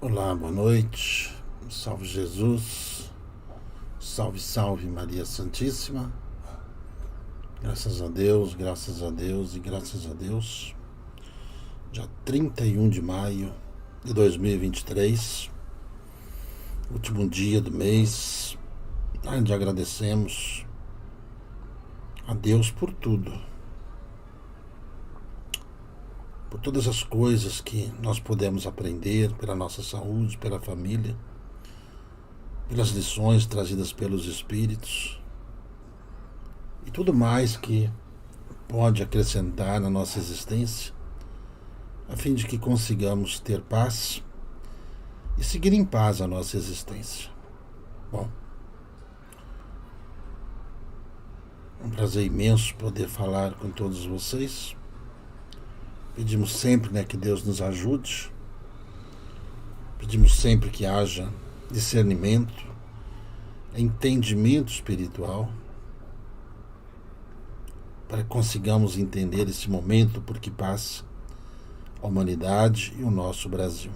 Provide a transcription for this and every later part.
Olá, boa noite, salve Jesus, salve, salve Maria Santíssima, graças a Deus e graças a Deus, dia 31 de maio de 2023, último dia do mês, onde agradecemos a Deus por tudo, por todas as coisas que nós podemos aprender, pela nossa saúde, pela família, pelas lições trazidas pelos Espíritos e tudo mais que pode acrescentar na nossa existência, a fim de que consigamos ter paz e seguir em paz a nossa existência. Bom, é um prazer imenso poder falar com todos vocês. Pedimos sempre, que Deus nos ajude. Pedimos sempre que haja discernimento, entendimento espiritual, para que consigamos entender esse momento por que passa a humanidade e o nosso Brasil.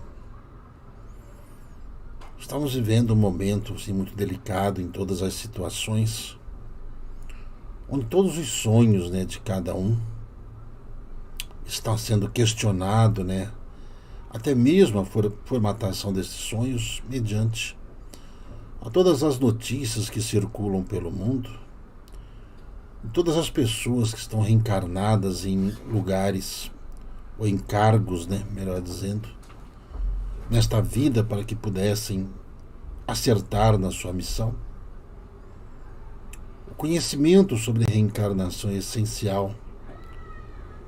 Estamos vivendo um momento muito delicado em todas as situações, onde todos os sonhos de cada um estão sendo questionados, até mesmo a formatação desses sonhos mediante a todas as notícias que circulam pelo mundo, todas as pessoas que estão reencarnadas em lugares ou em cargos, melhor dizendo, nesta vida para que pudessem acertar na sua missão. O conhecimento sobre reencarnação é essencial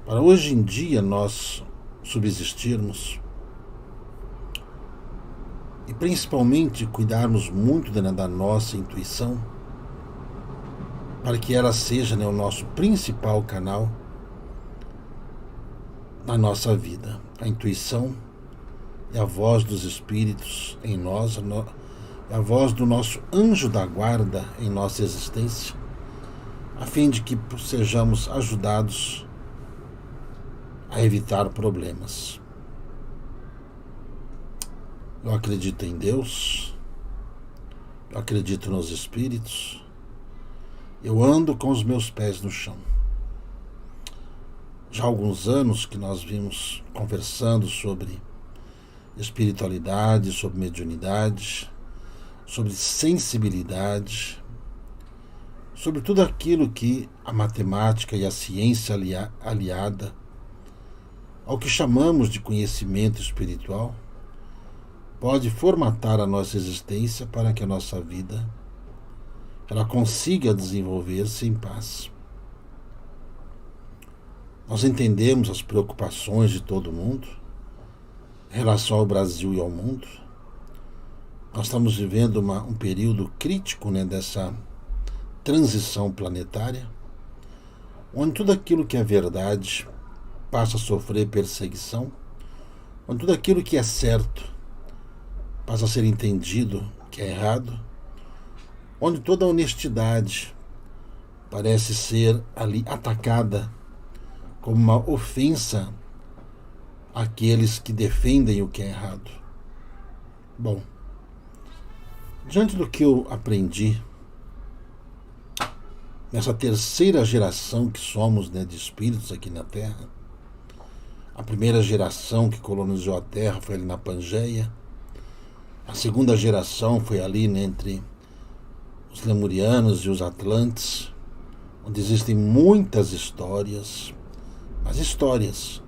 para hoje em dia nós subsistirmos e principalmente cuidarmos muito da nossa intuição, para que ela seja o nosso principal canal na nossa vida. A intuição é a voz dos Espíritos em nós, é a voz do nosso anjo da guarda em nossa existência, a fim de que sejamos ajudados a evitar problemas. Eu acredito em Deus, eu acredito nos Espíritos, eu ando com os meus pés no chão. Já há alguns anos que nós vimos conversando sobre espiritualidade, sobre mediunidade, sobre sensibilidade, sobre tudo aquilo que a matemática e a ciência aliada ao que chamamos de conhecimento espiritual pode formatar a nossa existência para que a nossa vida ela consiga desenvolver-se em paz. Nós entendemos as preocupações de todo mundo em relação ao Brasil e ao mundo. Nós estamos vivendo um período crítico dessa transição planetária, onde tudo aquilo que é verdade passa a sofrer perseguição, onde tudo aquilo que é certo passa a ser entendido que é errado, onde toda a honestidade parece ser ali atacada como uma ofensa àqueles que defendem o que é errado. Bom, diante do que eu aprendi nessa terceira geração que somos de espíritos aqui na Terra, a primeira geração que colonizou a Terra foi ali na Pangeia. A segunda geração foi ali entre os lemurianos e os atlantes, onde existem muitas histórias, mas histórias.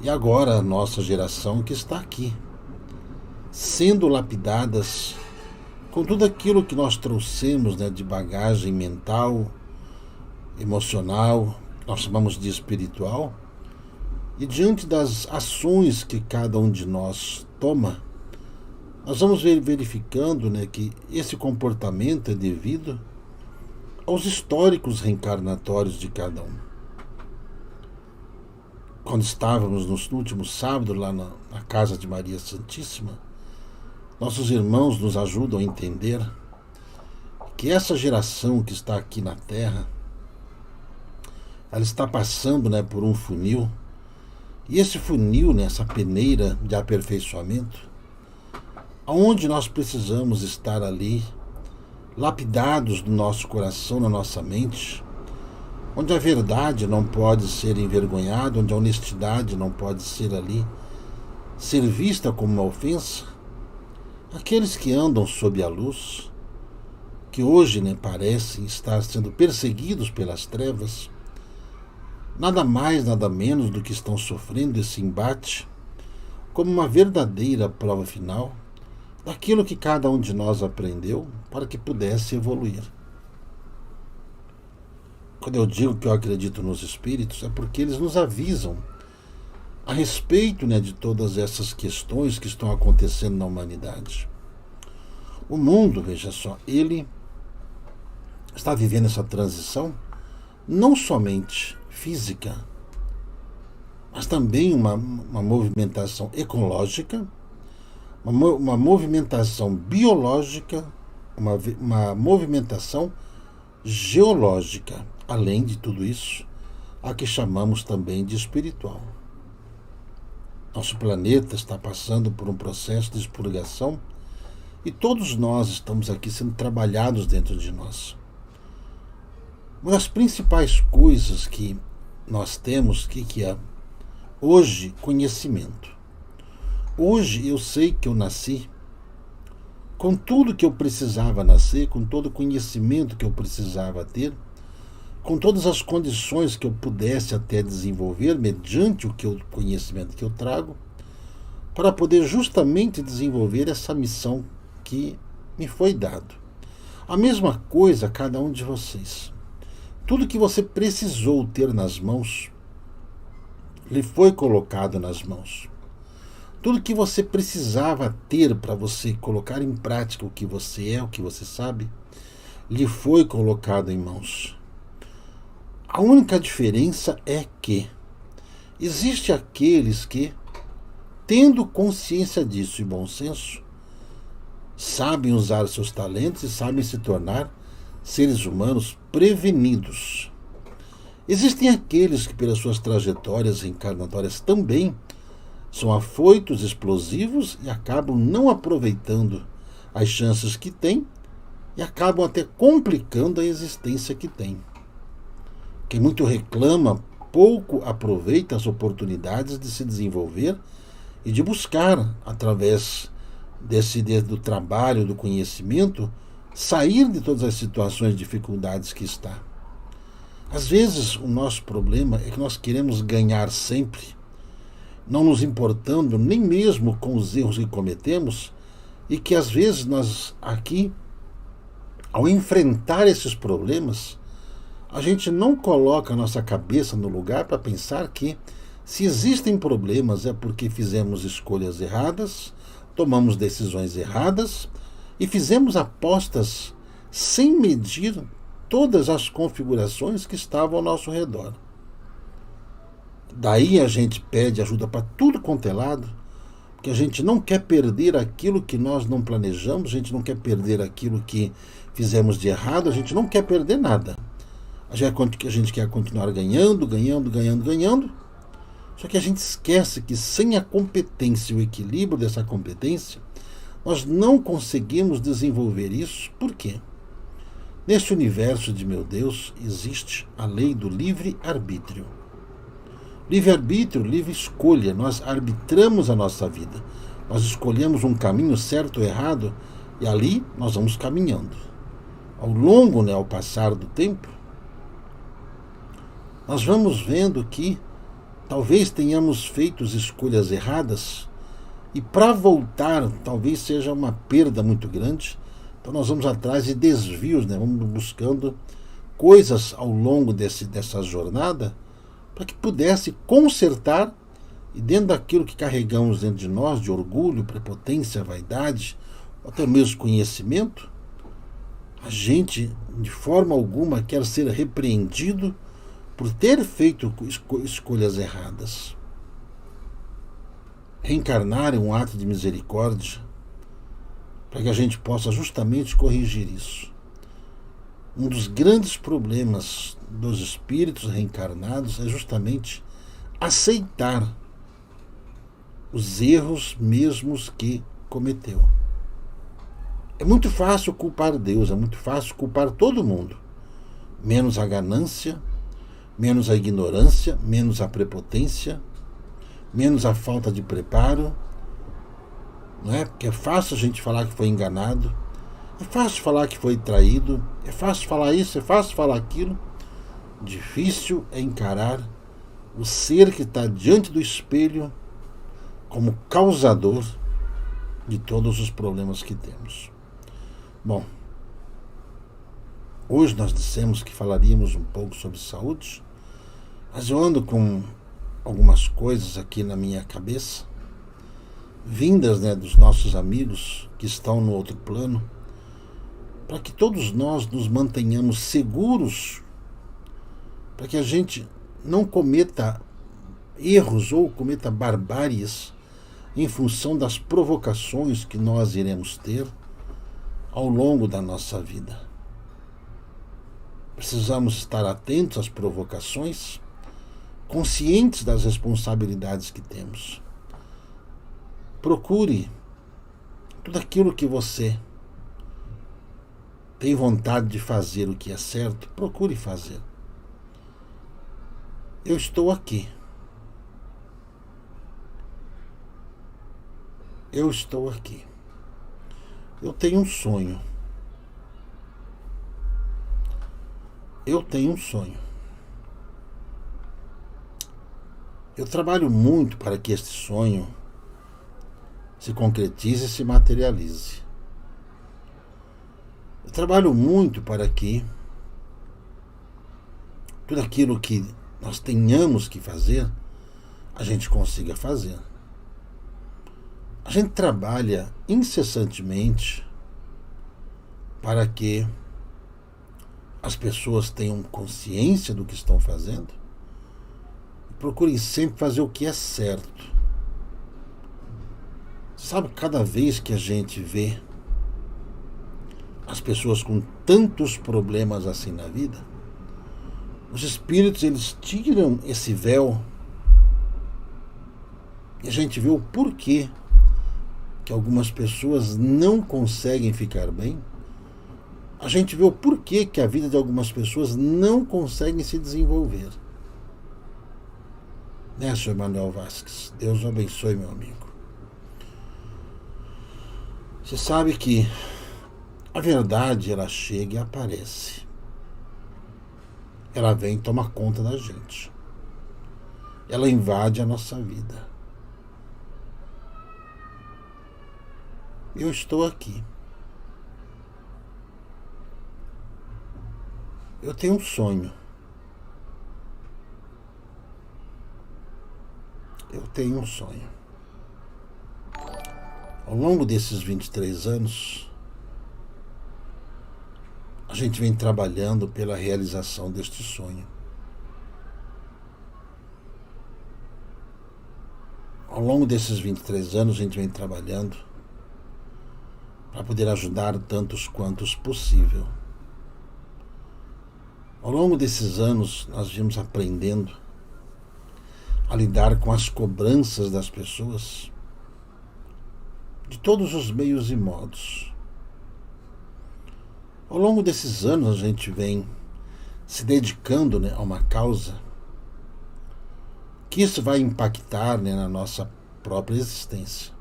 E agora a nossa geração que está aqui, sendo lapidadas com tudo aquilo que nós trouxemos de bagagem mental, emocional, que nós chamamos de espiritual. E diante das ações que cada um de nós toma, nós vamos verificando que esse comportamento é devido aos históricos reencarnatórios de cada um. Quando estávamos no último sábado lá na casa de Maria Santíssima, nossos irmãos nos ajudam a entender que essa geração que está aqui na Terra, ela está passando por um funil E esse funil, né, essa peneira de aperfeiçoamento, aonde nós precisamos estar ali, lapidados no nosso coração, na nossa mente, onde a verdade não pode ser envergonhada, onde a honestidade não pode ser ali ser vista como uma ofensa, aqueles que andam sob a luz, que hoje, né, parecem estar sendo perseguidos pelas trevas, nada mais, nada menos do que estão sofrendo esse embate como uma verdadeira prova final daquilo que cada um de nós aprendeu para que pudesse evoluir. Quando eu digo que eu acredito nos espíritos, é porque eles nos avisam a respeito, né, de todas essas questões que estão acontecendo na humanidade. O mundo, veja só, ele está vivendo essa transição não somente física, mas também uma movimentação ecológica, uma movimentação biológica, uma movimentação geológica, além de tudo isso, a que chamamos também de espiritual. Nosso planeta está passando por um processo de expurgação e todos nós estamos aqui sendo trabalhados dentro de nós. Uma das principais coisas que nós temos, que é hoje, conhecimento. Hoje eu sei que eu nasci com tudo que eu precisava nascer, com todo o conhecimento que eu precisava ter, com todas as condições que eu pudesse até desenvolver, mediante o conhecimento que eu trago, para poder justamente desenvolver essa missão que me foi dado. A mesma coisa a cada um de vocês. Tudo que você precisou ter nas mãos, lhe foi colocado nas mãos. Tudo que você precisava ter para você colocar em prática o que você é, o que você sabe, lhe foi colocado em mãos. A única diferença é que existe aqueles que, tendo consciência disso e bom senso, sabem usar seus talentos e sabem se tornar seres humanos prevenidos. Existem aqueles que, pelas suas trajetórias reencarnatórias, também são afoitos, explosivos e acabam não aproveitando as chances que têm e acabam até complicando a existência que têm. Quem muito reclama, pouco aproveita as oportunidades de se desenvolver e de buscar, através do trabalho, do conhecimento, sair de todas as situações de dificuldades que está. Às vezes o nosso problema é que nós queremos ganhar sempre, não nos importando nem mesmo com os erros que cometemos, e que às vezes nós aqui, ao enfrentar esses problemas, a gente não coloca a nossa cabeça no lugar para pensar que, se existem problemas, é porque fizemos escolhas erradas, tomamos decisões erradas e fizemos apostas sem medir todas as configurações que estavam ao nosso redor. Daí a gente pede ajuda para tudo quanto é lado, porque a gente não quer perder aquilo que nós não planejamos, a gente não quer perder aquilo que fizemos de errado, a gente não quer perder nada. A gente quer continuar ganhando, só que a gente esquece que sem a competência e o equilíbrio dessa competência, nós não conseguimos desenvolver isso. Por quê? Neste universo de meu Deus existe a lei do livre-arbítrio. Livre-arbítrio, livre escolha. Nós arbitramos a nossa vida. Nós escolhemos um caminho certo ou errado e ali nós vamos caminhando. Ao longo, ao passar do tempo, nós vamos vendo que talvez tenhamos feito escolhas erradas e para voltar talvez seja uma perda muito grande. Então nós vamos atrás de desvios, vamos buscando coisas ao longo dessa jornada para que pudesse consertar, e dentro daquilo que carregamos dentro de nós, de orgulho, prepotência, vaidade, até mesmo conhecimento, a gente de forma alguma quer ser repreendido por ter feito escolhas erradas. Reencarnar é um ato de misericórdia para que a gente possa justamente corrigir isso. Um dos grandes problemas dos espíritos reencarnados é justamente aceitar os erros mesmos que cometeu. É muito fácil culpar Deus, é muito fácil culpar todo mundo, menos a ganância, menos a ignorância, menos a prepotência, menos a falta de preparo, não é? Porque é fácil a gente falar que foi enganado, é fácil falar que foi traído, é fácil falar isso, é fácil falar aquilo. Difícil é encarar o ser que está diante do espelho como causador de todos os problemas que temos. Bom, hoje nós dissemos que falaríamos um pouco sobre saúde, mas eu ando com algumas coisas aqui na minha cabeça, vindas, né, dos nossos amigos que estão no outro plano, para que todos nós nos mantenhamos seguros, para que a gente não cometa erros ou cometa barbáries em função das provocações que nós iremos ter ao longo da nossa vida. Precisamos estar atentos às provocações, conscientes das responsabilidades que temos. Procure tudo aquilo que você tem vontade de fazer, o que é certo, procure fazer. Eu estou aqui. Eu estou aqui. Eu tenho um sonho. Eu tenho um sonho. Eu trabalho muito para que este sonho se concretize e se materialize. Eu trabalho muito para que tudo aquilo que nós tenhamos que fazer, a gente consiga fazer. A gente trabalha incessantemente para que as pessoas tenham consciência do que estão fazendo e procurem sempre fazer o que é certo. Sabe, cada vez que a gente vê as pessoas com tantos problemas assim na vida, os espíritos, eles tiram esse véu e a gente vê o porquê que algumas pessoas não conseguem ficar bem. A gente vê o porquê que a vida de algumas pessoas não consegue se desenvolver. Né, Sr. Manuel Vasques? Deus o abençoe, meu amigo. Você sabe que a verdade, ela chega e aparece. Ela vem e toma conta da gente. Ela invade a nossa vida. Eu estou aqui. Eu tenho um sonho. Eu tenho um sonho. Ao longo desses 23 anos, a gente vem trabalhando pela realização deste sonho. Ao longo desses 23 anos, a gente vem trabalhando para poder ajudar tantos quantos possível. Ao longo desses anos, nós vimos aprendendo a lidar com as cobranças das pessoas de todos os meios e modos. Ao longo desses anos, a gente vem se dedicando, né, a uma causa que isso vai impactar, né, na nossa própria existência.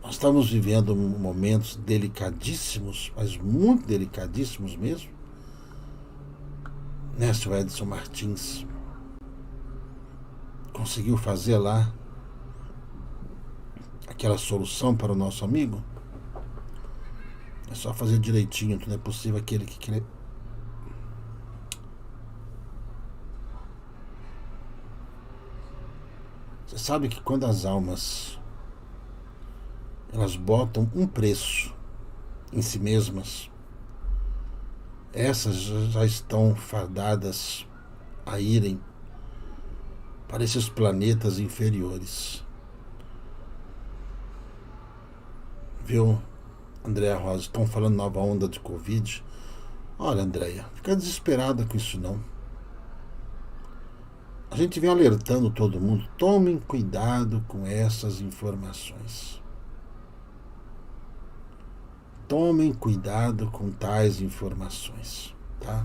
Nós estamos vivendo momentos delicadíssimos, mas muito delicadíssimos mesmo. Né, Sr. Edson Martins conseguiu fazer lá aquela solução para o nosso amigo. É só fazer direitinho, não é possível aquele que quer. Você sabe que quando as almas elas botam um preço em si mesmas, essas já estão fadadas a irem para esses planetas inferiores. Viu, Andréa Rosa? Estão falando nova onda de Covid. Olha, Andréia, fica desesperada com isso não. a gente vem alertando todo mundo, tomem cuidado com essas informações. Tomem cuidado com tais informações, tá?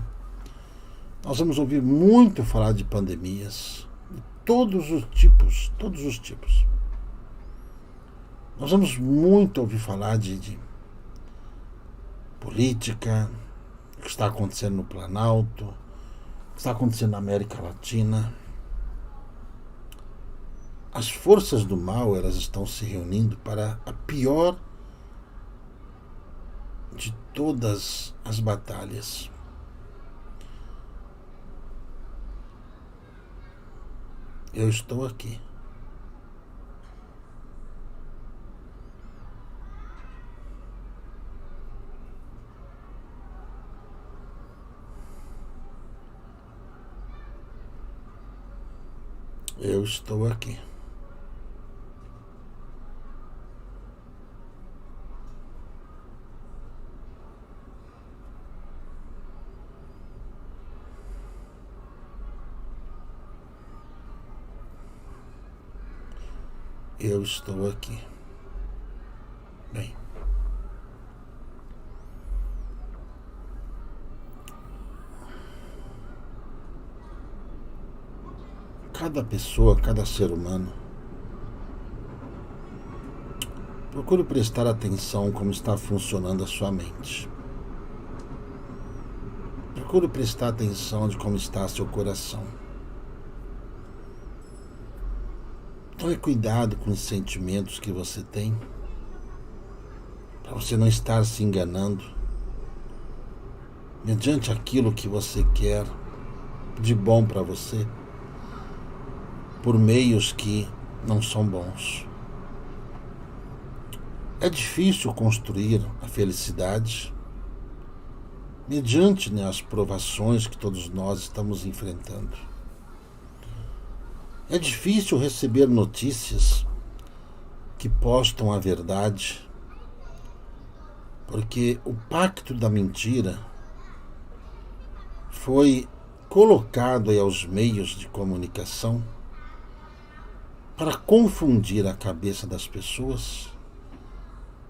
Nós vamos ouvir muito falar de pandemias, de todos os tipos, todos os tipos. Nós vamos muito ouvir falar de política, o que está acontecendo no Planalto, o que está acontecendo na América Latina. As forças do mal, elas estão se reunindo para a pior de todas as batalhas. Eu estou aqui. Eu estou aqui. Eu estou aqui. Bem, cada pessoa, cada ser humano, procure prestar atenção como está funcionando a sua mente. Procure prestar atenção de como está seu coração. Tome cuidado com os sentimentos que você tem, para você não estar se enganando mediante aquilo que você quer de bom para você, por meios que não são bons. É difícil construir a felicidade mediante as provações que todos nós estamos enfrentando. É difícil receber notícias que postam a verdade, porque o pacto da mentira foi colocado aí aos meios de comunicação para confundir a cabeça das pessoas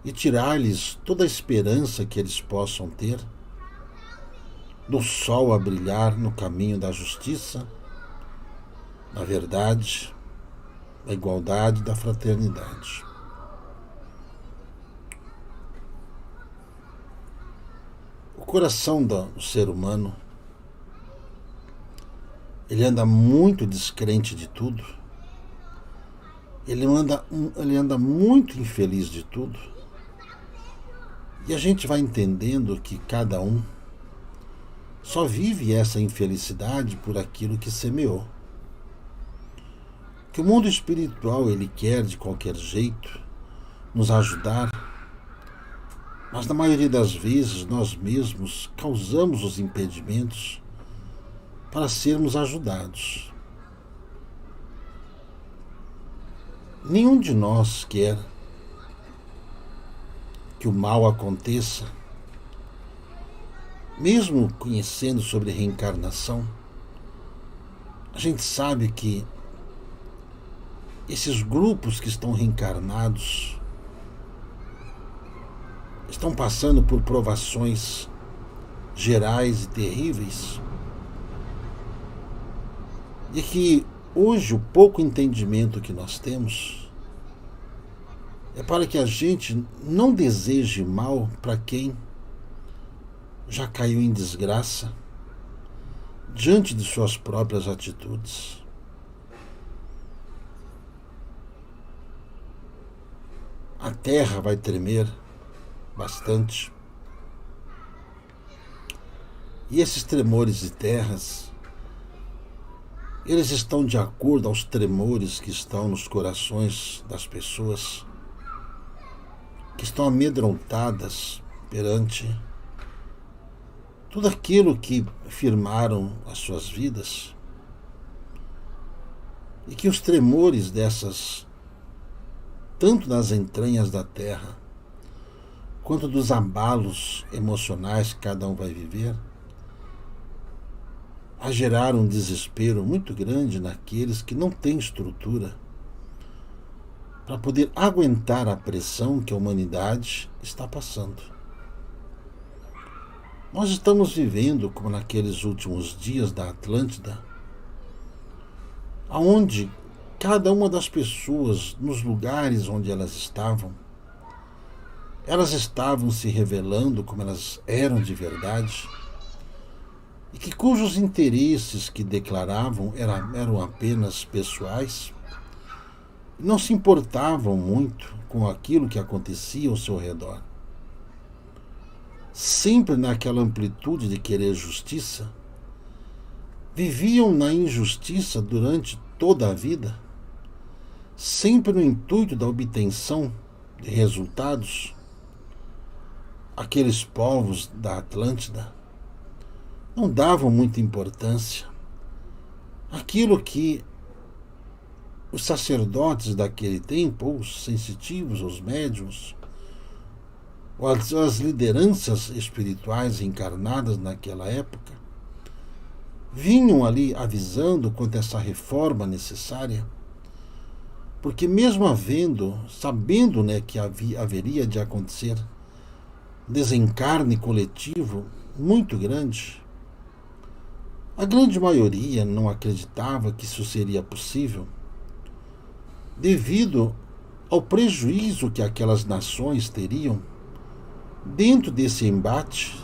e tirar-lhes toda a esperança que eles possam ter do sol a brilhar no caminho da justiça, da verdade, da igualdade, da fraternidade. O coração do ser humano, ele anda muito descrente de tudo, ele anda muito infeliz de tudo, e a gente vai entendendo que cada um só vive essa infelicidade por aquilo que semeou. Que o mundo espiritual, ele quer de qualquer jeito nos ajudar, mas na maioria das vezes nós mesmos causamos os impedimentos para sermos ajudados. Nenhum de nós quer que o mal aconteça, mesmo conhecendo sobre reencarnação. A gente sabe que esses grupos que estão reencarnados estão passando por provações gerais e terríveis, e que hoje o pouco entendimento que nós temos é para que a gente não deseje mal para quem já caiu em desgraça diante de suas próprias atitudes. A terra vai tremer bastante. E esses tremores de terras, eles estão de acordo aos tremores que estão nos corações das pessoas que estão amedrontadas perante tudo aquilo que firmaram as suas vidas, e que os tremores dessas, tanto nas entranhas da terra, quanto dos abalos emocionais que cada um vai viver, a gerar um desespero muito grande naqueles que não têm estrutura para poder aguentar a pressão que a humanidade está passando. Nós estamos vivendo como naqueles últimos dias da Atlântida, onde cada uma das pessoas, nos lugares onde elas estavam se revelando como elas eram de verdade, e que cujos interesses que declaravam eram apenas pessoais, não se importavam muito com aquilo que acontecia ao seu redor. Sempre naquela amplitude de querer justiça, viviam na injustiça durante toda a vida, sempre no intuito da obtenção de resultados. Aqueles povos da Atlântida não davam muita importância àquilo que os sacerdotes daquele tempo, os sensitivos, os médiuns, as lideranças espirituais encarnadas naquela época, vinham ali avisando quanto a essa reforma necessária, porque mesmo sabendo que haveria de acontecer desencarne coletivo muito grande, a grande maioria não acreditava que isso seria possível, devido ao prejuízo que aquelas nações teriam dentro desse embate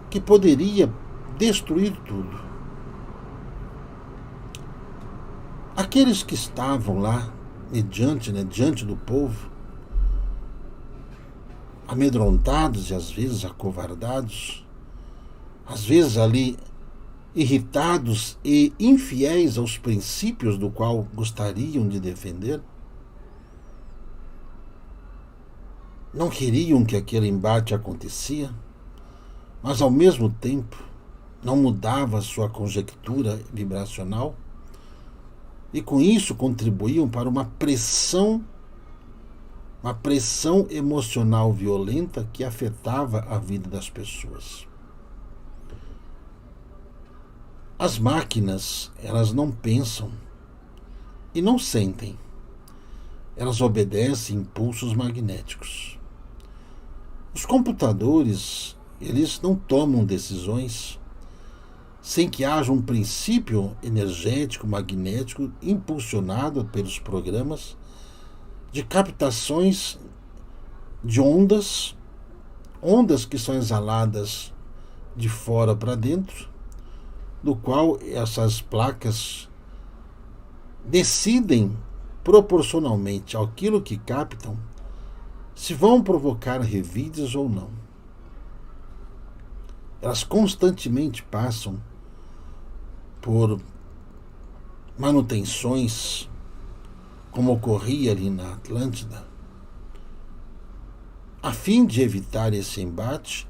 que poderia destruir tudo. Aqueles que estavam lá, diante do povo, amedrontados e às vezes acovardados, às vezes ali irritados e infiéis aos princípios do qual gostariam de defender, não queriam que aquele embate acontecia, mas ao mesmo tempo não mudava a sua conjectura vibracional e com isso contribuíam para uma pressão emocional violenta que afetava a vida das pessoas. As máquinas, elas não pensam e não sentem. Elas obedecem impulsos magnéticos. Os computadores, eles não tomam decisões sem que haja um princípio energético, magnético, impulsionado pelos programas de captações de ondas que são exaladas de fora para dentro, do qual essas placas decidem proporcionalmente àquilo que captam se vão provocar revides ou não. Elas constantemente passam por manutenções, como ocorria ali na Atlântida, a fim de evitar esse embate,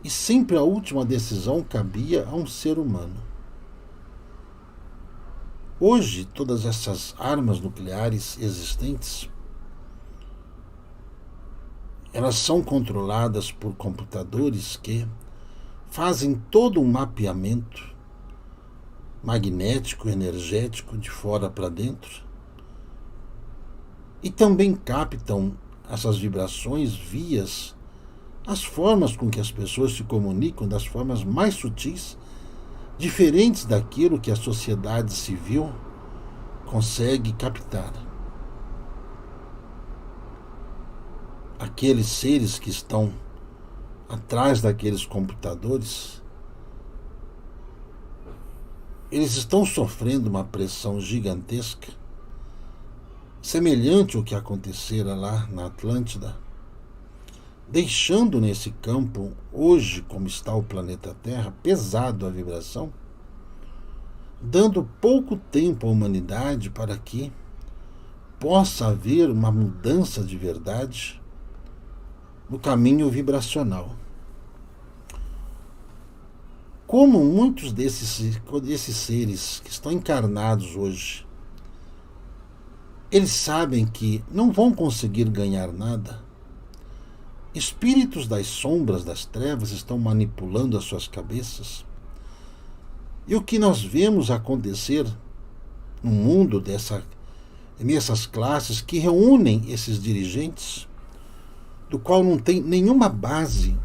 e sempre a última decisão cabia a um ser humano. Hoje, todas essas armas nucleares existentes, elas são controladas por computadores que fazem todo um mapeamento magnético, energético, de fora para dentro, e também captam essas vibrações vias as formas com que as pessoas se comunicam, das formas mais sutis, diferentes daquilo que a sociedade civil consegue captar. Aqueles seres que estão atrás daqueles computadores, eles estão sofrendo uma pressão gigantesca, semelhante ao que acontecera lá na Atlântida, deixando nesse campo, hoje como está o planeta Terra, pesado a vibração, dando pouco tempo à humanidade para que possa haver uma mudança de verdade no caminho vibracional. Como muitos desses seres que estão encarnados hoje, eles sabem que não vão conseguir ganhar nada, espíritos das sombras, das trevas, estão manipulando as suas cabeças, E o que nós vemos acontecer no mundo nessas classes que reúnem esses dirigentes, do qual não tem nenhuma base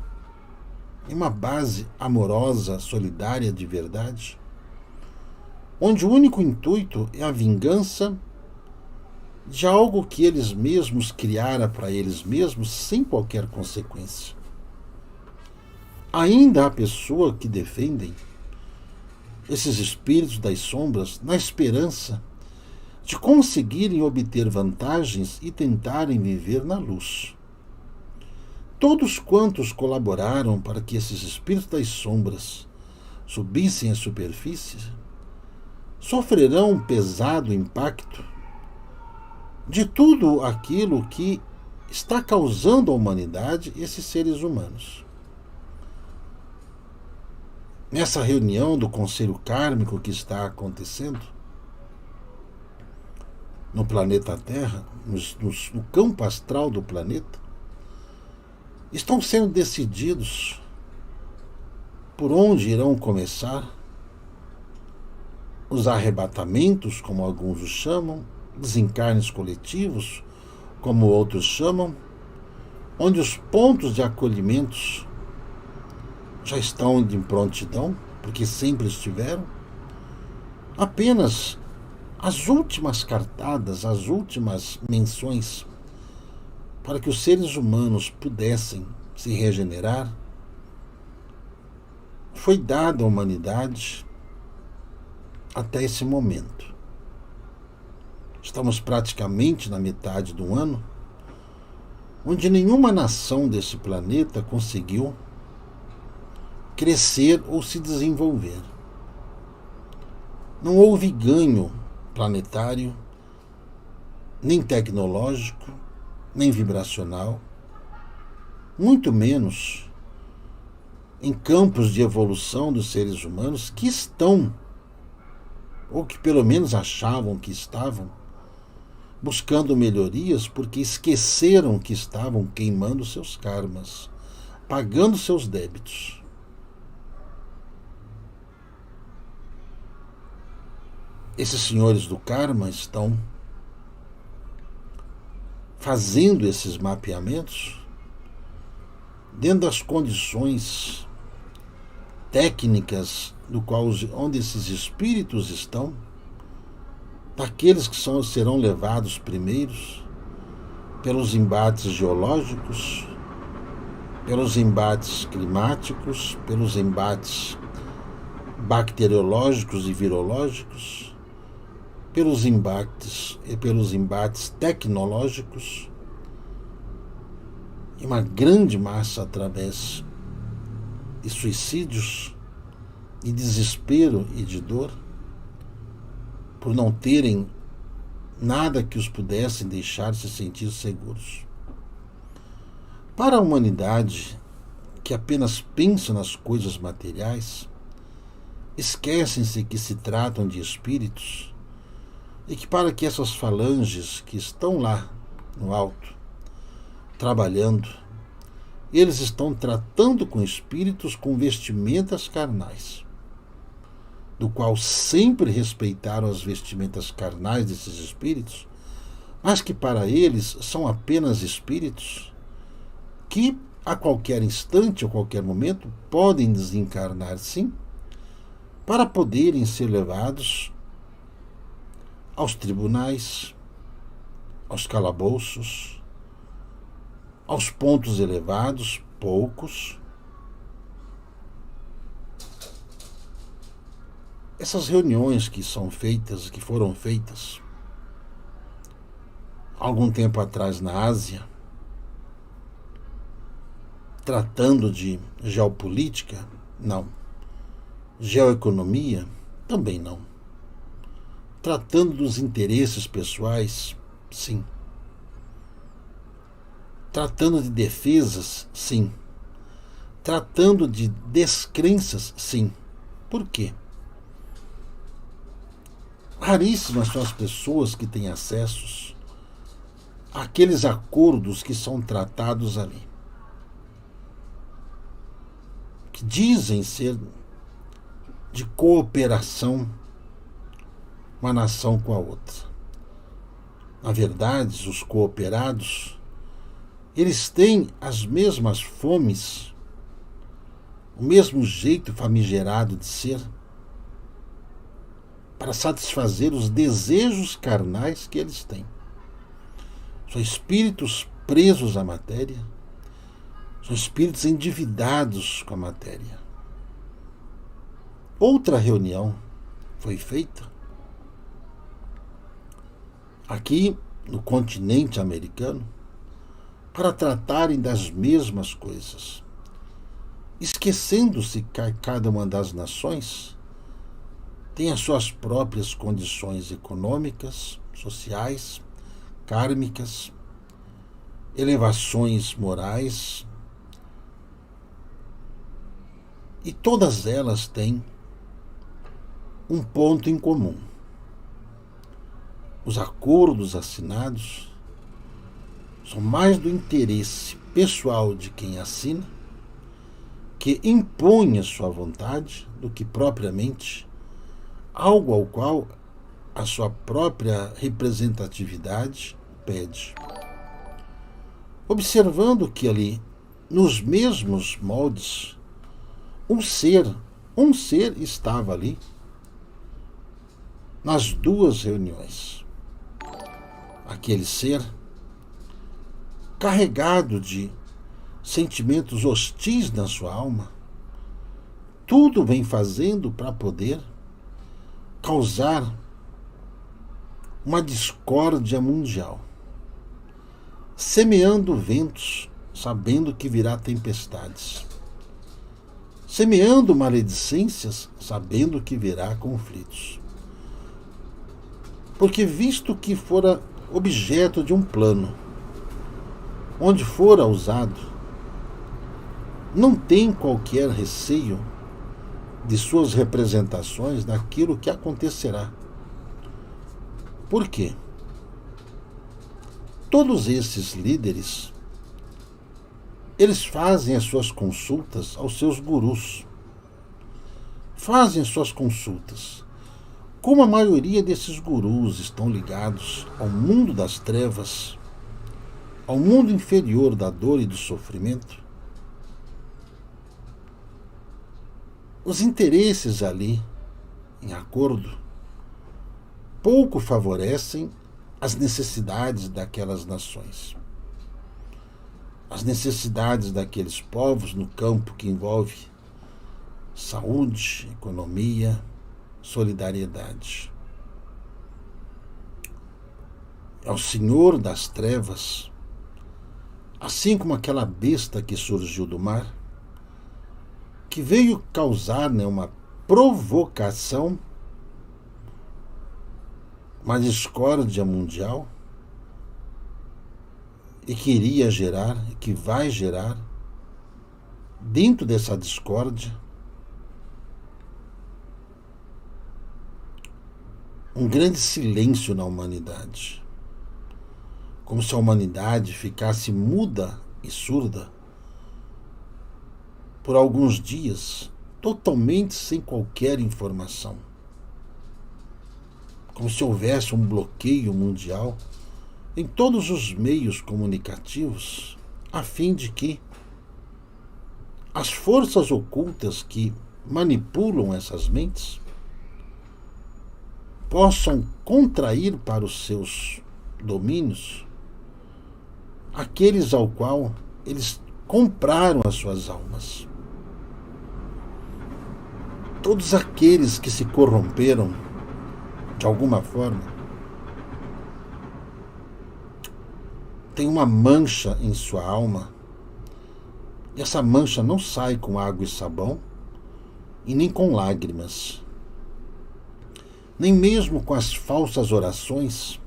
amorosa, solidária, de verdade, onde o único intuito é a vingança de algo que eles mesmos criaram para eles mesmos sem qualquer consequência. Ainda há pessoas que defendem esses espíritos das sombras na esperança de conseguirem obter vantagens e tentarem viver na luz. Todos quantos colaboraram para que esses espíritos das sombras subissem à superfície sofrerão um pesado impacto de tudo aquilo que está causando à humanidade esses seres humanos. Nessa reunião do Conselho Kármico que está acontecendo no planeta Terra, no campo astral do planeta, estão sendo decididos por onde irão começar os arrebatamentos, como alguns os chamam, desencarnes coletivos, como outros chamam, onde os pontos de acolhimentos já estão de prontidão, porque sempre estiveram. Apenas as últimas cartadas, as últimas menções para que os seres humanos pudessem se regenerar, foi dada à humanidade até esse momento. Estamos praticamente na metade do ano, onde nenhuma nação desse planeta conseguiu crescer ou se desenvolver. Não houve ganho planetário, nem tecnológico, nem vibracional, muito menos em campos de evolução dos seres humanos que estão, ou que pelo menos achavam que estavam, buscando melhorias porque esqueceram que estavam queimando seus karmas, pagando seus débitos. Esses senhores do karma estão fazendo esses mapeamentos dentro das condições técnicas onde esses espíritos estão, daqueles que serão levados primeiros pelos embates geológicos, pelos embates climáticos, pelos embates bacteriológicos e virológicos, pelos embates tecnológicos, e uma grande massa através de suicídios, de desespero e de dor, por não terem nada que os pudessem deixar se sentir seguros. Para a humanidade que apenas pensa nas coisas materiais, esquecem-se que se tratam de espíritos e que para que essas falanges que estão lá no alto, trabalhando, eles estão tratando com espíritos com vestimentas carnais, do qual sempre respeitaram as vestimentas carnais desses espíritos, mas que para eles são apenas espíritos que a qualquer instante ou qualquer momento podem desencarnar, sim, para poderem ser levados aos tribunais, aos calabouços, aos pontos elevados, poucos. Essas reuniões que foram feitas algum tempo atrás na Ásia, tratando de geopolítica, não. Geoeconomia, também não. Tratando dos interesses pessoais, sim. Tratando de defesas, sim. Tratando de descrenças, sim. Por quê? Raríssimas são as pessoas que têm acessos àqueles acordos que são tratados ali, que dizem ser de cooperação uma nação com a outra. Na verdade, os cooperados, eles têm as mesmas fomes, o mesmo jeito famigerado de ser, para satisfazer os desejos carnais que eles têm. São espíritos presos à matéria, são espíritos endividados com a matéria. Outra reunião foi feita aqui no continente americano para tratarem das mesmas coisas, esquecendo-se que cada uma das nações tem as suas próprias condições econômicas, sociais, kármicas, elevações morais, e todas elas têm um ponto em comum. Os acordos assinados são mais do interesse pessoal de quem assina, que impõe a sua vontade, do que propriamente algo ao qual a sua própria representatividade pede. Observando que ali, nos mesmos moldes, um ser estava ali nas duas reuniões. Aquele ser, carregado de sentimentos hostis na sua alma, tudo vem fazendo para poder causar uma discórdia mundial, semeando ventos, sabendo que virá tempestades, semeando maledicências, sabendo que virá conflitos. Porque visto que fora objeto de um plano, onde fora usado, não tem qualquer receio de suas representações daquilo que acontecerá. Por quê? Todos esses líderes, eles fazem as suas consultas aos seus gurus. Fazem as suas consultas. Como a maioria desses gurus estão ligados ao mundo das trevas, ao mundo inferior da dor e do sofrimento, os interesses ali, em acordo, pouco favorecem as necessidades daquelas nações. As necessidades daqueles povos no campo que envolve saúde, economia, solidariedade. É o Senhor das Trevas, assim como aquela besta que surgiu do mar, que veio causar uma provocação, uma discórdia mundial, e que iria gerar, e que vai gerar, dentro dessa discórdia, um grande silêncio na humanidade. Como se a humanidade ficasse muda e surda por alguns dias, totalmente sem qualquer informação. Como se houvesse um bloqueio mundial em todos os meios comunicativos, a fim de que as forças ocultas que manipulam essas mentes possam contrair para os seus domínios aqueles ao qual eles compraram as suas almas. Todos aqueles que se corromperam de alguma forma têm uma mancha em sua alma, e essa mancha não sai com água e sabão e nem com lágrimas, nem mesmo com as falsas orações,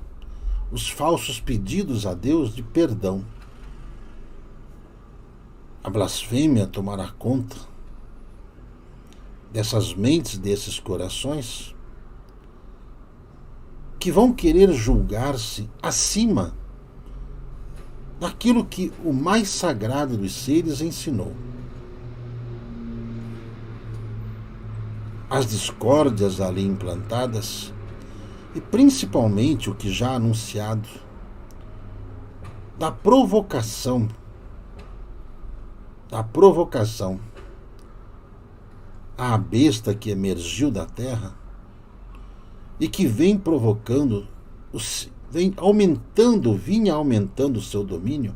os falsos pedidos a Deus de perdão. A blasfêmia tomará conta dessas mentes, desses corações, que vão querer julgar-se acima daquilo que o mais sagrado dos seres ensinou. as discórdias ali implantadas e principalmente o que já anunciado da provocação à besta que emergiu da terra e que vem provocando, vinha aumentando o seu domínio,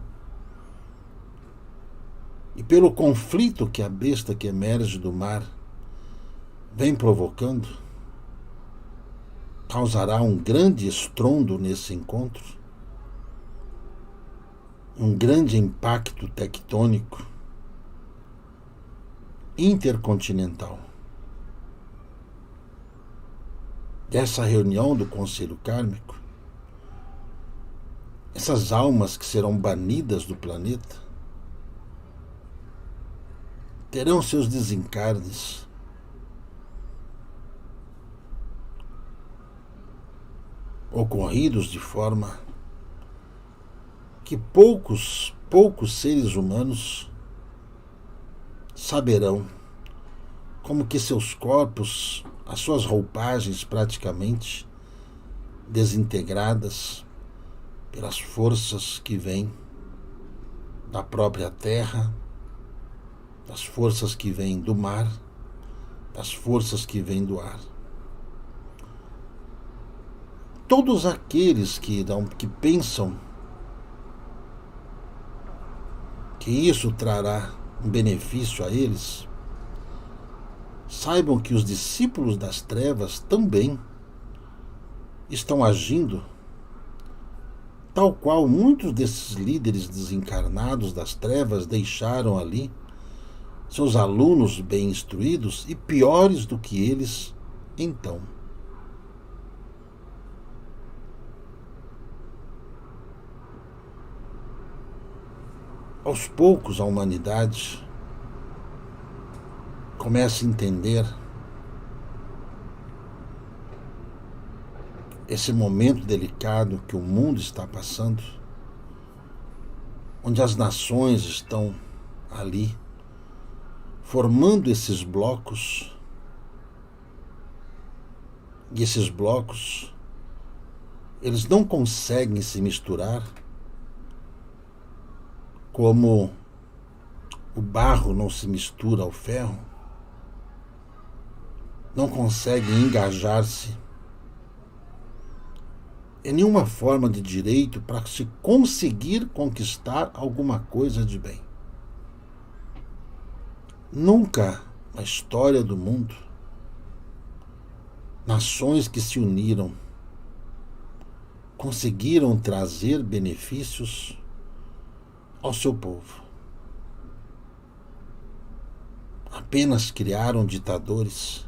e pelo conflito que a besta que emerge do mar vem provocando, causará um grande estrondo nesse encontro, um grande impacto tectônico intercontinental. Dessa reunião do Conselho Kármico, essas almas que serão banidas do planeta terão seus desencarnes ocorridos de forma que poucos seres humanos saberão como que seus corpos, as suas roupagens praticamente desintegradas pelas forças que vêm da própria terra, das forças que vêm do mar, das forças que vêm do ar. Todos aqueles que pensam que isso trará um benefício a eles, saibam que os discípulos das trevas também estão agindo tal qual muitos desses líderes desencarnados das trevas deixaram ali seus alunos bem instruídos e piores do que eles então. Aos poucos a humanidade começa a entender esse momento delicado que o mundo está passando, onde as nações estão ali formando esses blocos, e esses blocos eles não conseguem se misturar como o barro não se mistura ao ferro, não conseguem engajar-se em nenhuma forma de direito para se conseguir conquistar alguma coisa de bem. Nunca na história do mundo, nações que se uniram conseguiram trazer benefícios ao seu povo. Apenas criaram ditadores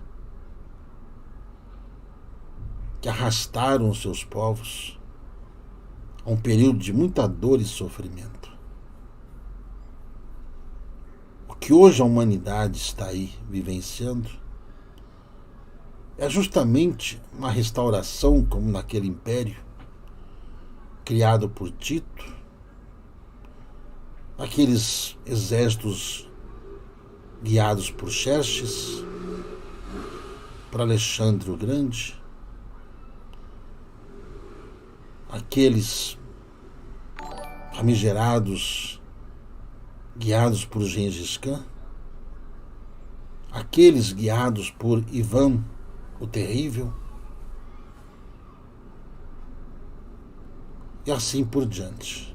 que arrastaram os seus povos a um período de muita dor e sofrimento. O que hoje a humanidade está aí vivenciando é justamente uma restauração como naquele império criado por Tito, aqueles exércitos guiados por Xerxes, por Alexandre o Grande, aqueles famigerados guiados por Gengis Khan, aqueles guiados por Ivan o Terrível, e assim por diante.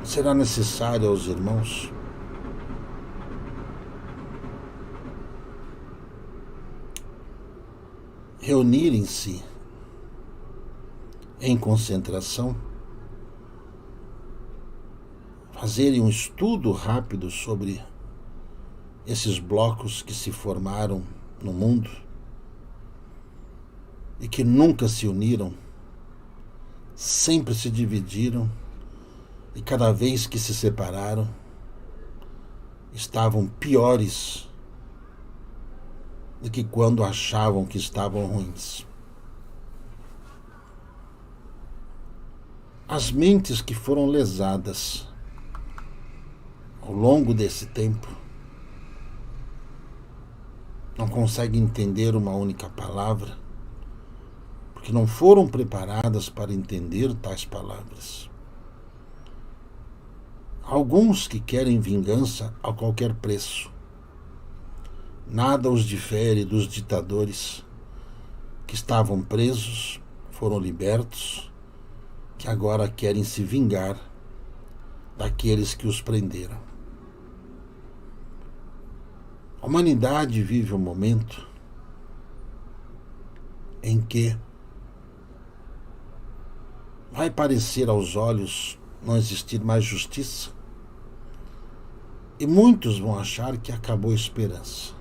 Será necessário aos irmãos reunirem-se em concentração, fazerem um estudo rápido sobre esses blocos que se formaram no mundo e que nunca se uniram, sempre se dividiram e cada vez que se separaram estavam piores do que quando achavam que estavam ruins. As mentes que foram lesadas ao longo desse tempo, não conseguem entender uma única palavra, porque não foram preparadas para entender tais palavras. Alguns que querem vingança a qualquer preço. Nada os difere dos ditadores que estavam presos, foram libertos, que agora querem se vingar daqueles que os prenderam. A humanidade vive um momento em que vai parecer aos olhos não existir mais justiça e muitos vão achar que acabou a esperança.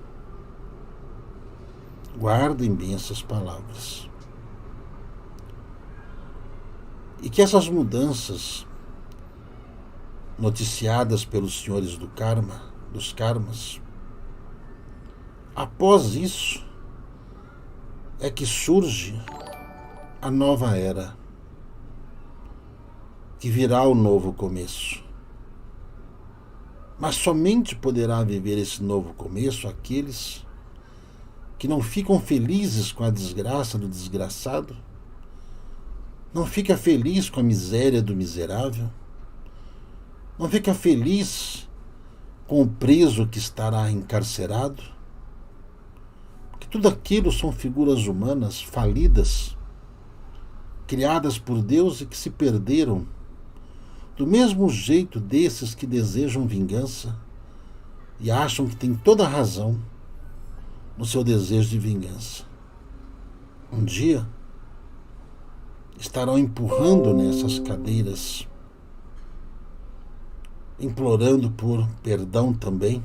Guardem bem essas palavras. E que essas mudanças noticiadas pelos senhores do karma, dos karmas, após isso é que surge a nova era, que virá o novo começo. Mas somente poderá viver esse novo começo aqueles que não ficam felizes com a desgraça do desgraçado, não fica feliz com a miséria do miserável, não fica feliz com o preso que estará encarcerado, porque tudo aquilo são figuras humanas falidas, criadas por Deus e que se perderam, do mesmo jeito desses que desejam vingança e acham que têm toda a razão no seu desejo de vingança. Um dia estarão empurrando nessas cadeiras, implorando por perdão também,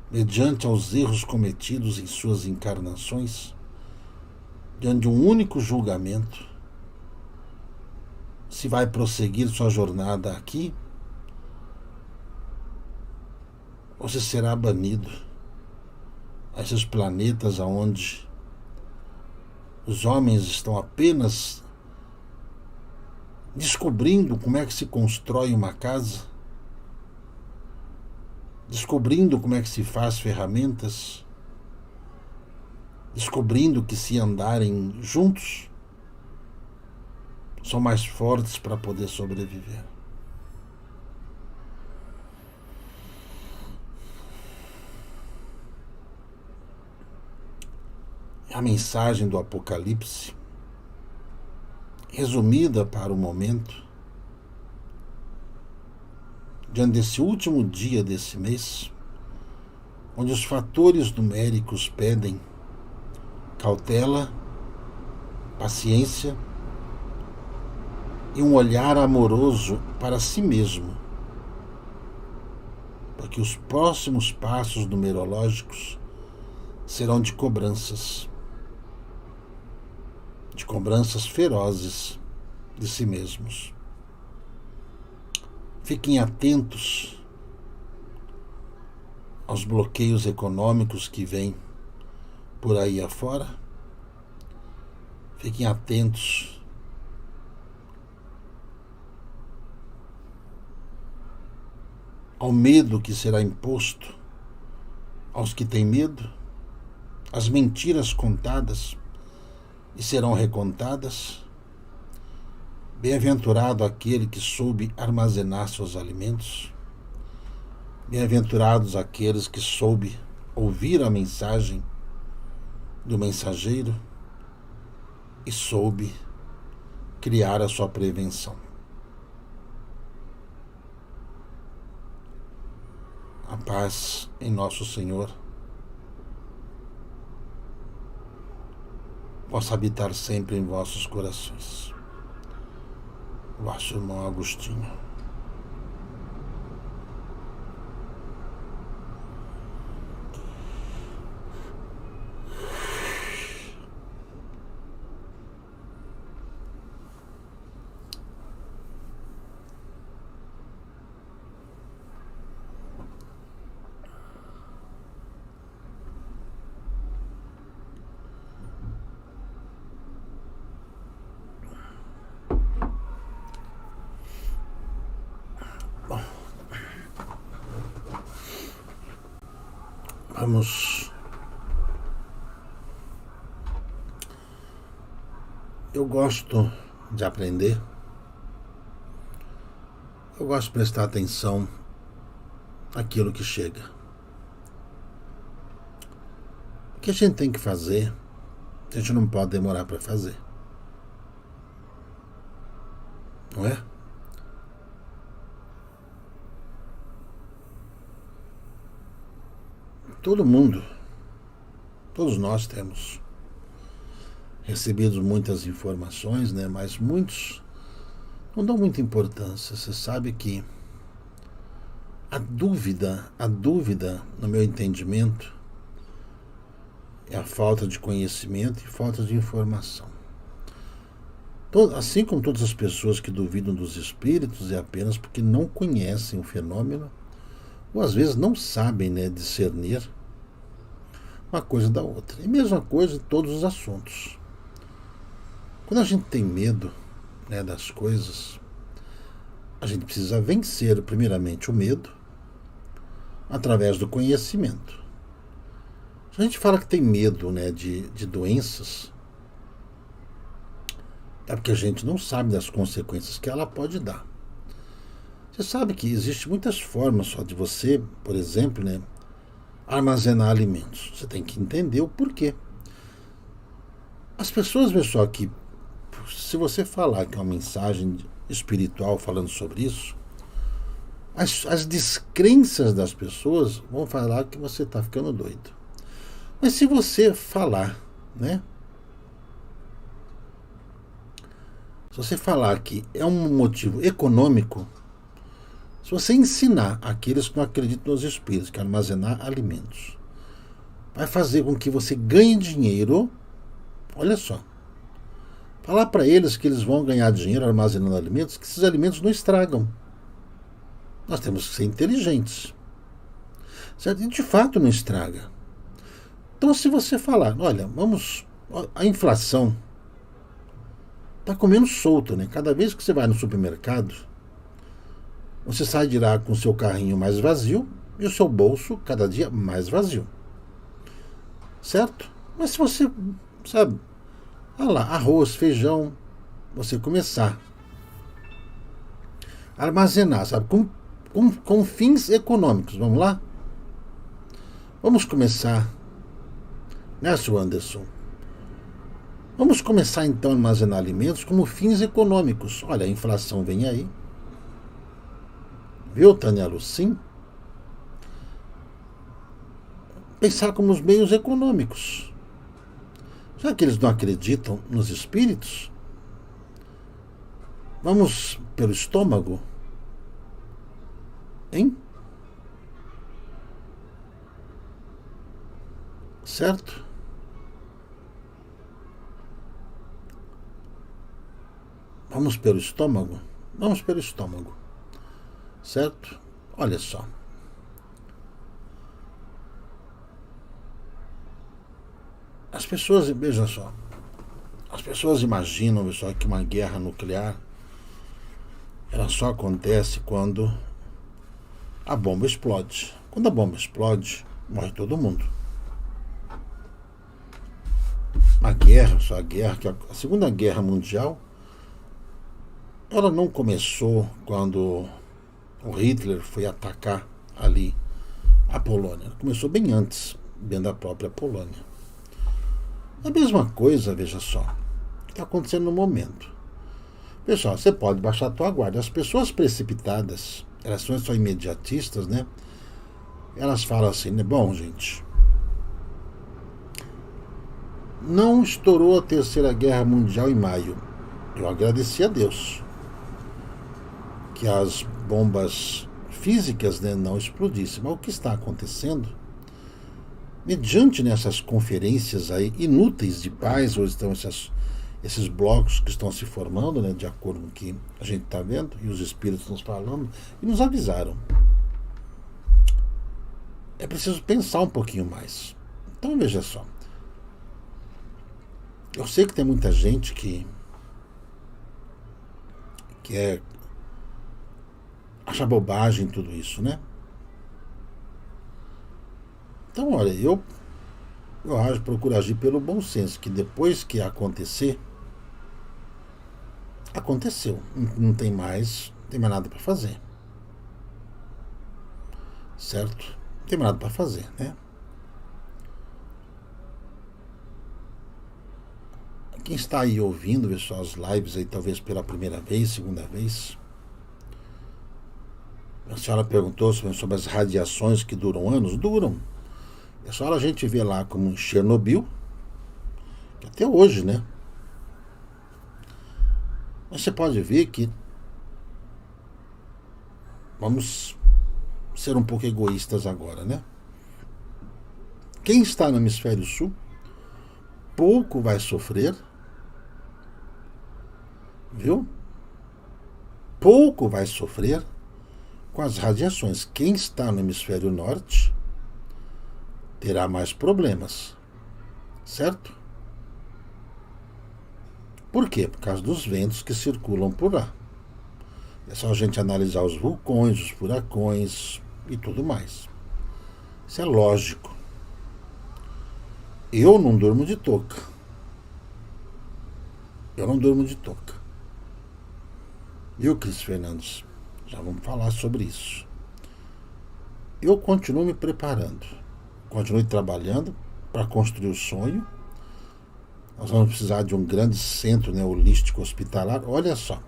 mediante aos erros cometidos em suas encarnações, diante de um único julgamento, se vai prosseguir sua jornada aqui ou se será banido a esses planetas aonde os homens estão apenas descobrindo como é que se constrói uma casa, descobrindo como é que se faz ferramentas, descobrindo que se andarem juntos são mais fortes para poder sobreviver. A mensagem do Apocalipse, resumida para o momento, diante desse último dia desse mês, onde os fatores numéricos pedem cautela, paciência e um olhar amoroso para si mesmo, porque os próximos passos numerológicos serão de cobranças ferozes de si mesmos. Fiquem atentos aos bloqueios econômicos que vêm por aí afora. Fiquem atentos ao medo que será imposto aos que têm medo, às mentiras contadas e serão recontadas. Bem-aventurado aquele que soube armazenar seus alimentos. Bem-aventurados aqueles que soube ouvir a mensagem do mensageiro e soube criar a sua prevenção. A paz em nosso Senhor possa habitar sempre em vossos corações. Vosso irmão Agostinho. Vamos. Eu gosto de aprender. Eu gosto de prestar atenção naquilo que chega. O que a gente tem que fazer, a gente não pode demorar para fazer. Não é? Todo mundo, todos nós temos recebido muitas informações, né? Mas muitos não dão muita importância. Você sabe que a dúvida, no meu entendimento, é a falta de conhecimento e falta de informação. Assim como todas as pessoas que duvidam dos espíritos, é apenas porque não conhecem o fenômeno, ou às vezes não sabem, né, discernir uma coisa da outra. E mesma coisa em todos os assuntos. Quando a gente tem medo, né, das coisas, a gente precisa vencer primeiramente o medo através do conhecimento. Se a gente fala que tem medo, né, de doenças, é porque a gente não sabe das consequências que ela pode dar. Você sabe que existem muitas formas só de você, por exemplo, né, armazenar alimentos. Você tem que entender o porquê. As pessoas, veem só que se você falar que é uma mensagem espiritual falando sobre isso, as descrenças das pessoas vão falar que você está ficando doido. Mas se você falar, né? Se você falar que é um motivo econômico, se você ensinar aqueles que não acreditam nos espíritos que armazenar alimentos vai fazer com que você ganhe dinheiro, olha só. Falar para eles que eles vão ganhar dinheiro armazenando alimentos, que esses alimentos não estragam. Nós temos que ser inteligentes. Certo? E de fato não estraga. Então, se você falar, olha, a inflação está comendo solta, né? Cada vez que você vai no supermercado, você sai de lá com o seu carrinho mais vazio e o seu bolso cada dia mais vazio. Certo? Mas se você, sabe, arroz, feijão, você começar a armazenar, sabe, com fins econômicos, vamos lá? Vamos começar, né, Sr. Anderson? Vamos começar então a armazenar alimentos como fins econômicos. Olha, a inflação vem aí. Viu, Tânia Lucim? Pensar como os meios econômicos. Já que eles não acreditam nos espíritos, vamos pelo estômago? Hein? Certo? Vamos pelo estômago? Vamos pelo estômago. Certo? Olha só. As pessoas, veja só, as pessoas imaginam, pessoal, que uma guerra nuclear ela só acontece quando a bomba explode. Quando a bomba explode, morre todo mundo. A guerra, a Segunda Guerra Mundial, ela não começou quando o Hitler foi atacar ali a Polônia. Ela começou bem antes, dentro da própria Polônia. É a mesma coisa, veja só, que está acontecendo no momento. Pessoal, você pode baixar a tua guarda. As pessoas precipitadas, elas são só imediatistas, né? Elas falam assim, né? Bom, gente, não estourou a Terceira Guerra Mundial em maio. Eu agradeci a Deus que as bombas físicas, né, não explodissem. Mas o que está acontecendo, mediante nessas conferências aí inúteis de paz, ou estão esses blocos que estão se formando, né, de acordo com o que a gente está vendo, e os espíritos nos falando, e nos avisaram. É preciso pensar um pouquinho mais. Então, veja só. Eu sei que tem muita gente que acha bobagem tudo isso, né? Então, olha, eu procuro agir pelo bom senso, que depois que acontecer, aconteceu. Não tem mais nada para fazer. Certo? Não tem mais nada para fazer, né? Quem está aí ouvindo, pessoal, as lives aí, talvez pela primeira vez, segunda vez. A senhora perguntou sobre as radiações que duram anos. Duram. É só a gente ver lá como em Chernobyl, que até hoje, né? Mas você pode ver que, vamos ser um pouco egoístas agora, né? Quem está no hemisfério sul pouco vai sofrer, viu? Pouco vai sofrer com as radiações. Quem está no hemisfério norte terá mais problemas, certo? Por quê? Por causa dos ventos que circulam por lá. É só a gente analisar os vulcões, os furacões e tudo mais. Isso é lógico. Eu não durmo de touca. Eu não durmo de touca. Viu, Cris Fernandes? Já vamos falar sobre isso. Eu continuo me preparando. Continuo trabalhando para construir o sonho. Nós vamos precisar de um grande centro, né, holístico hospitalar. Olha só.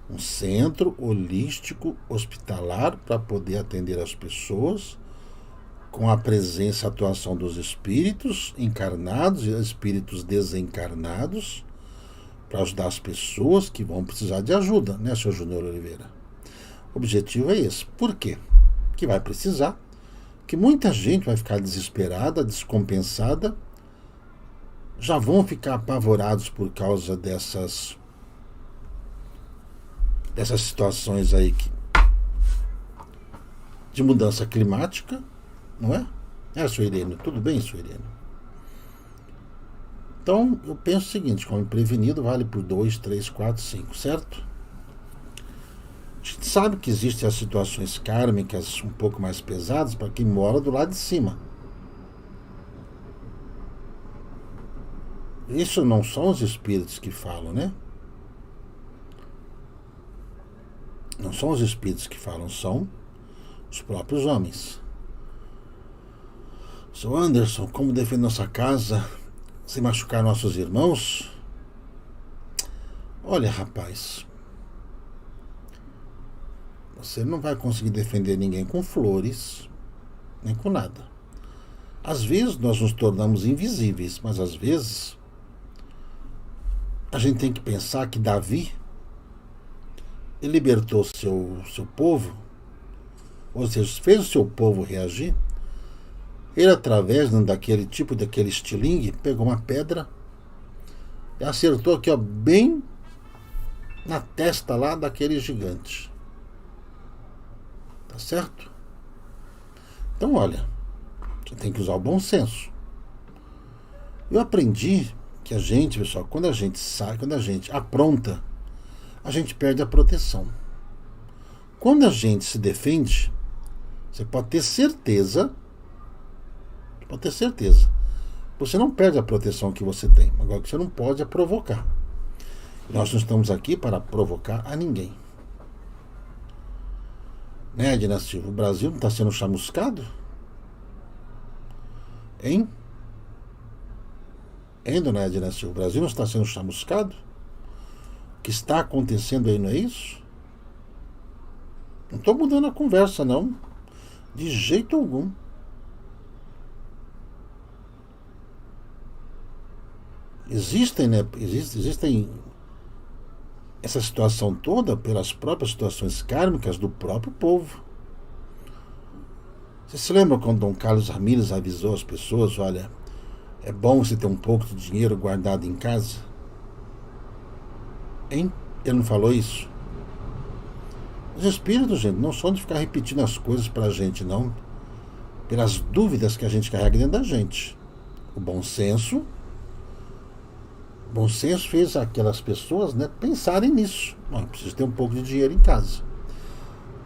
Um centro holístico hospitalar para poder atender as pessoas com a presença e atuação dos espíritos encarnados e espíritos desencarnados para ajudar as pessoas que vão precisar de ajuda, né, Sr. Júnior Oliveira? O objetivo é esse. Por quê? Que vai precisar, que muita gente vai ficar desesperada, descompensada, já vão ficar apavorados por causa dessas situações aí de mudança climática, não é? Sr. Irene, tudo bem, Sr. Irene? Então, eu penso o seguinte, como prevenido vale por 2, 3, 4, 5, certo? A gente sabe que existem as situações kármicas um pouco mais pesadas para quem mora do lado de cima. Isso não são os espíritos que falam, né? Não são os espíritos que falam, são os próprios homens. Sr. Anderson, como defender nossa casa sem machucar nossos irmãos? Olha, rapaz, você não vai conseguir defender ninguém com flores, nem com nada. Às vezes nós nos tornamos invisíveis, mas às vezes a gente tem que pensar que Davi, ele libertou seu povo, ou seja, fez o seu povo reagir. Ele, através daquele estilingue, pegou uma pedra e acertou aqui, ó, bem na testa lá daquele gigante. Tá certo? Então, olha, você tem que usar o bom senso. Eu aprendi que a gente, pessoal, quando a gente sai, quando a gente apronta, a gente perde a proteção. Quando a gente se defende, você pode ter certeza, você não perde a proteção que você tem. Agora, o que você não pode é provocar. Nós não estamos aqui para provocar a ninguém. Né, Edna Silva? O Brasil não está sendo chamuscado? Hein? Hein, dona Edna Silva? O Brasil não está sendo chamuscado? O que está acontecendo aí não é isso? Não estou mudando a conversa, não. De jeito algum. Existem essa situação toda pelas próprias situações kármicas do próprio povo. Você se lembra quando Dom Carlos Ramírez avisou as pessoas, olha, é bom você ter um pouco de dinheiro guardado em casa? Hein? Ele não falou isso? Os espíritos, gente, não são de ficar repetindo as coisas pra gente, não. Pelas dúvidas que a gente carrega dentro da gente. O bom senso fez aquelas pessoas, né, pensarem nisso. Preciso ter um pouco de dinheiro em casa.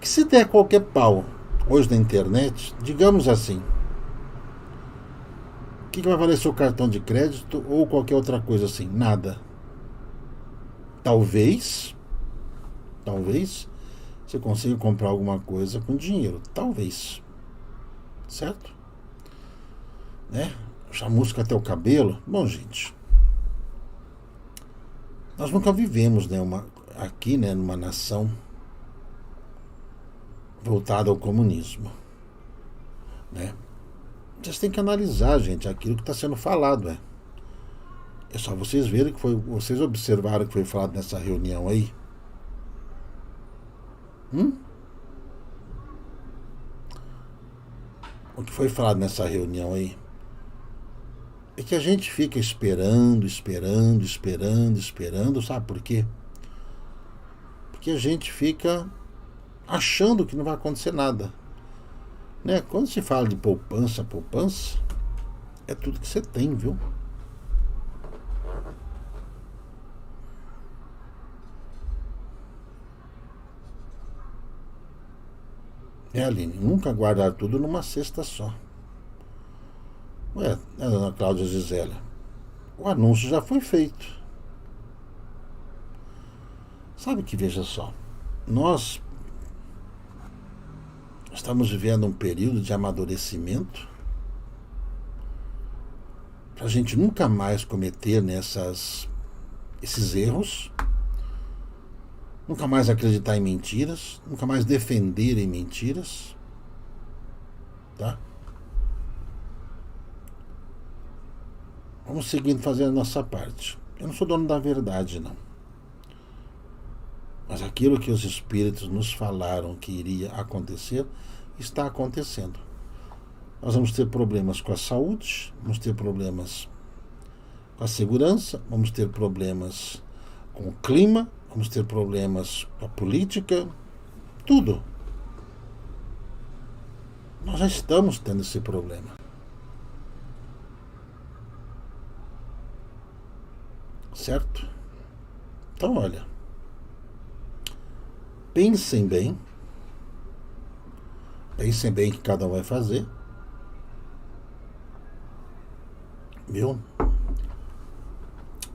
Que se der qualquer pau hoje na internet, digamos assim, O que vai valer seu cartão de crédito ou qualquer outra coisa assim? Nada. Talvez você consiga comprar alguma coisa com dinheiro. Talvez. Certo? Né? Chamusca até o cabelo. Bom, gente, nós nunca vivemos, né, aqui, né, numa nação voltada ao comunismo, né? Vocês têm que analisar, gente, aquilo que está sendo falado, é só vocês verem que foi, vocês observaram que foi falado nessa reunião aí. O que foi falado nessa reunião aí é que a gente fica esperando, sabe por quê? Porque a gente fica achando que não vai acontecer nada, né? Quando se fala de poupança, é tudo que você tem, viu? Aline, nunca guardar tudo numa cesta só. Ué, a dona Cláudia Gisela, o anúncio já foi feito. Sabe que, veja só, nós estamos vivendo um período de amadurecimento para a gente nunca mais cometer esses erros, nunca mais acreditar em mentiras, nunca mais defender em mentiras, tá? Vamos seguindo fazendo a nossa parte. Eu não sou dono da verdade, não. Mas aquilo que os espíritos nos falaram que iria acontecer, está acontecendo. Nós vamos ter problemas com a saúde, vamos ter problemas com a segurança, vamos ter problemas com o clima, vamos ter problemas com a política, tudo. Nós já estamos tendo esse problema. Certo? Então, olha, pensem bem o que cada um vai fazer, viu?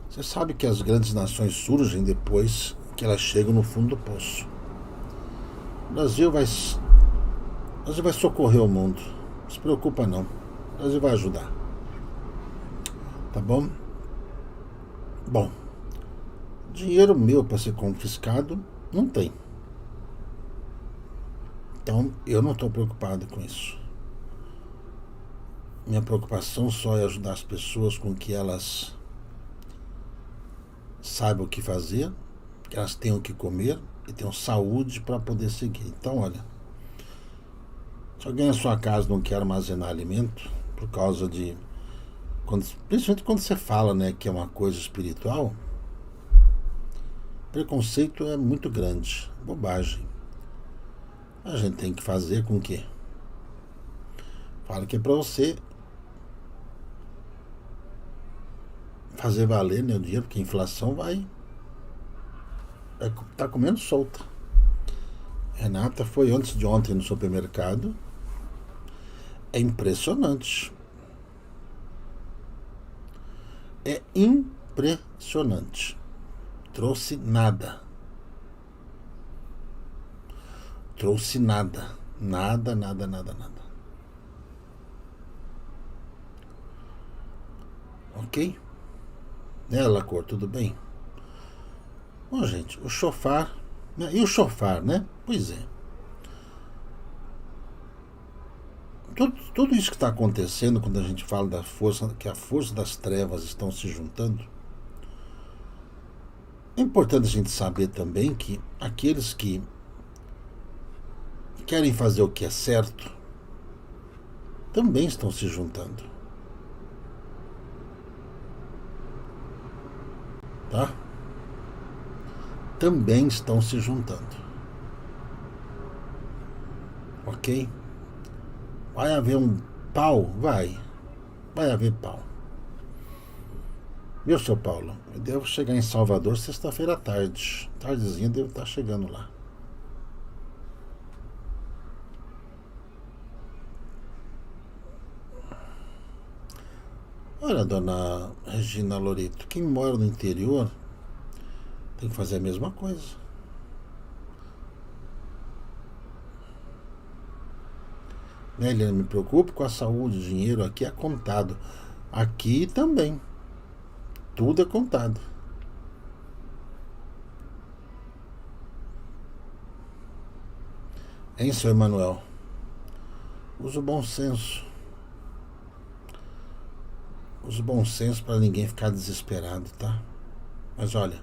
Você sabe que as grandes nações surgem depois que elas chegam no fundo do poço. O Brasil vai socorrer o mundo. Não se preocupa não. O Brasil vai ajudar. Tá bom? Bom, dinheiro meu para ser confiscado não tem. Então eu não estou preocupado com isso. Minha preocupação só é ajudar as pessoas com que elas saibam o que fazer, que elas tenham o que comer e tenham saúde para poder seguir. Então, olha, se alguém na sua casa não quer armazenar alimento por causa de... principalmente quando você fala, né, que é uma coisa espiritual, preconceito é muito grande, bobagem. A gente tem que fazer com que fala que é para você fazer valer, né, o dinheiro, porque a inflação tá comendo solta. Renata foi antes de ontem no supermercado. É impressionante. É impressionante. Trouxe nada. Nada. Ok? Né, Lacor, tudo bem? Bom, gente, o chofar... E o chofar, né? Pois é. Tudo isso que está acontecendo quando a gente fala da força, que a força das trevas estão se juntando, é importante a gente saber também que aqueles que querem fazer o que é certo também estão se juntando. Tá? Também estão se juntando. Ok? Vai haver um pau? Vai haver pau. Viu, seu Paulo? Eu devo chegar em Salvador sexta-feira à tarde. Tardezinha devo estar chegando lá. Olha, dona Regina Loreto, quem mora no interior tem que fazer a mesma coisa. Né, Eliane, me preocupo com a saúde, o dinheiro aqui é contado. Aqui também. Tudo é contado. Hein, seu Emanuel? Use o bom senso. Use o bom senso para ninguém ficar desesperado, tá? Mas olha,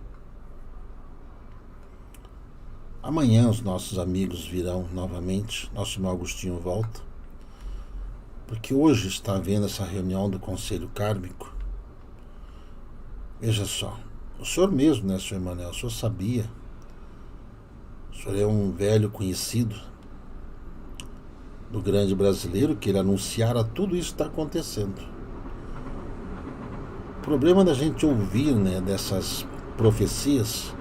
amanhã os nossos amigos virão novamente. Nosso irmão Agostinho volta. Porque hoje está havendo essa reunião do Conselho Kármico. Veja só, o senhor mesmo, né, senhor Emanuel? O senhor sabia. O senhor é um velho conhecido do grande brasileiro, que ele anunciara tudo isso que está acontecendo. O problema da gente ouvir, né, dessas profecias,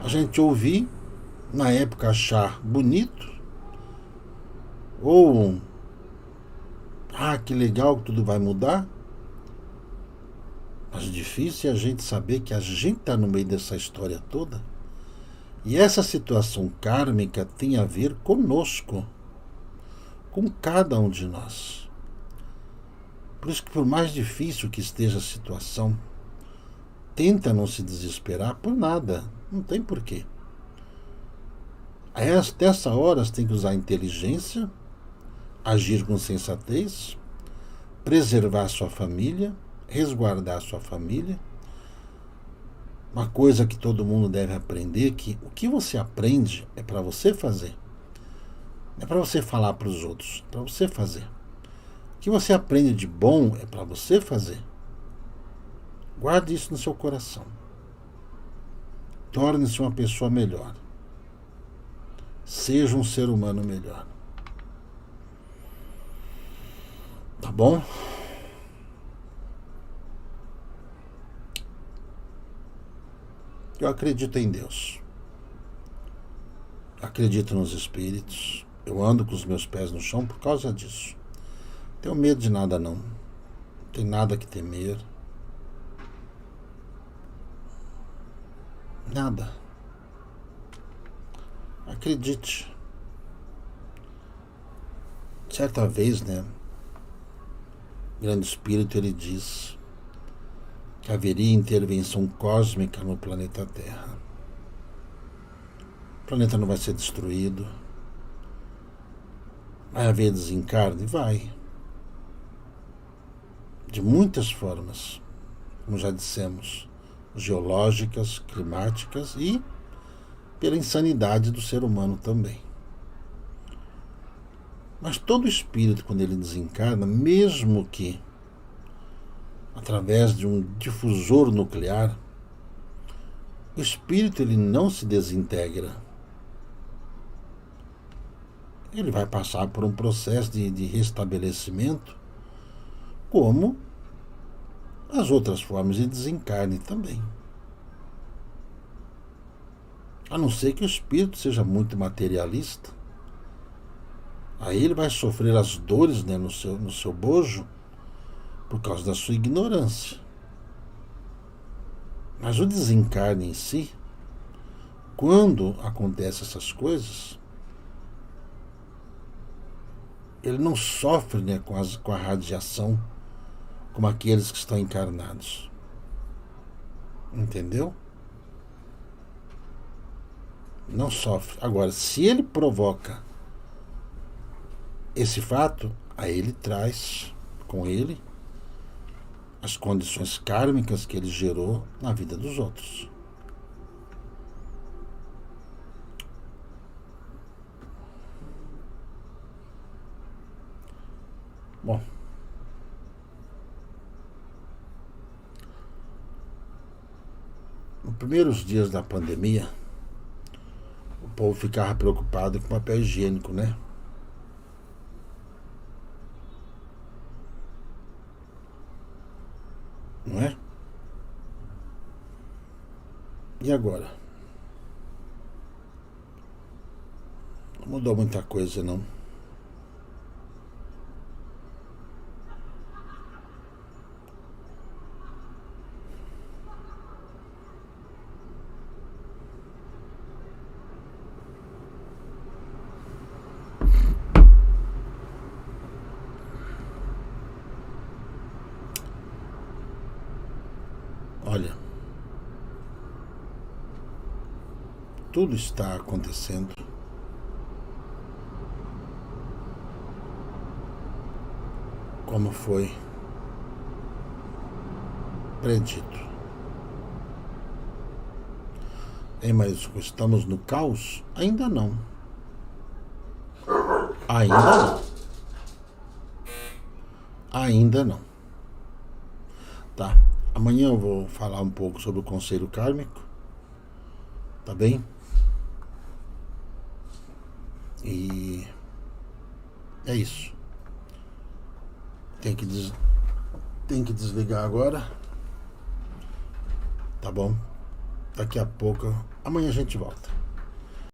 a gente ouvir, na época achar bonito, ou que legal que tudo vai mudar, mas difícil é a gente saber que a gente está no meio dessa história toda, e essa situação kármica tem a ver conosco, com cada um de nós. Por isso que, por mais difícil que esteja a situação, tenta não se desesperar por nada, não tem porquê. Até essa hora você tem que usar a inteligência, agir com sensatez, preservar sua família, resguardar sua família. Uma coisa que todo mundo deve aprender, que o que você aprende é para você fazer. Não é para você falar para os outros, é para você fazer. O que você aprende de bom é para você fazer. Guarde isso no seu coração. Torne-se uma pessoa melhor. Seja um ser humano melhor. Tá bom? Eu acredito em Deus. Acredito nos espíritos. Eu ando com os meus pés no chão por causa disso. Não tenho medo de nada, não. Não tem nada que temer. Nada. Acredite. Certa vez, né, o grande espírito, ele diz que haveria intervenção cósmica no planeta Terra. O planeta não vai ser destruído. Vai haver desencarne? Vai. De muitas formas, como já dissemos, geológicas, climáticas e pela insanidade do ser humano também. Mas todo espírito, quando ele desencarna, mesmo que através de um difusor nuclear, o espírito ele não se desintegra. Ele vai passar por um processo de restabelecimento, como as outras formas de desencarne também. A não ser que o espírito seja muito materialista. Aí ele vai sofrer as dores, né, no seu bojo, por causa da sua ignorância. Mas o desencarne em si, quando acontecem essas coisas, ele não sofre, né, com a radiação como aqueles que estão encarnados. Entendeu? Não sofre. Agora, se ele provoca esse fato, aí ele traz com ele as condições kármicas que ele gerou na vida dos outros. Bom, nos primeiros dias da pandemia, o povo ficava preocupado com papel higiênico, né? Não é? E agora? Não mudou muita coisa, não. Olha, tudo está acontecendo como foi predito. Mas estamos no caos? Ainda não. Ainda não. Ainda não. Tá. Amanhã eu vou falar um pouco sobre o conselho kármico. Tá bem? E é isso. Tem que desligar agora. Tá bom? Daqui a pouco. Amanhã a gente volta.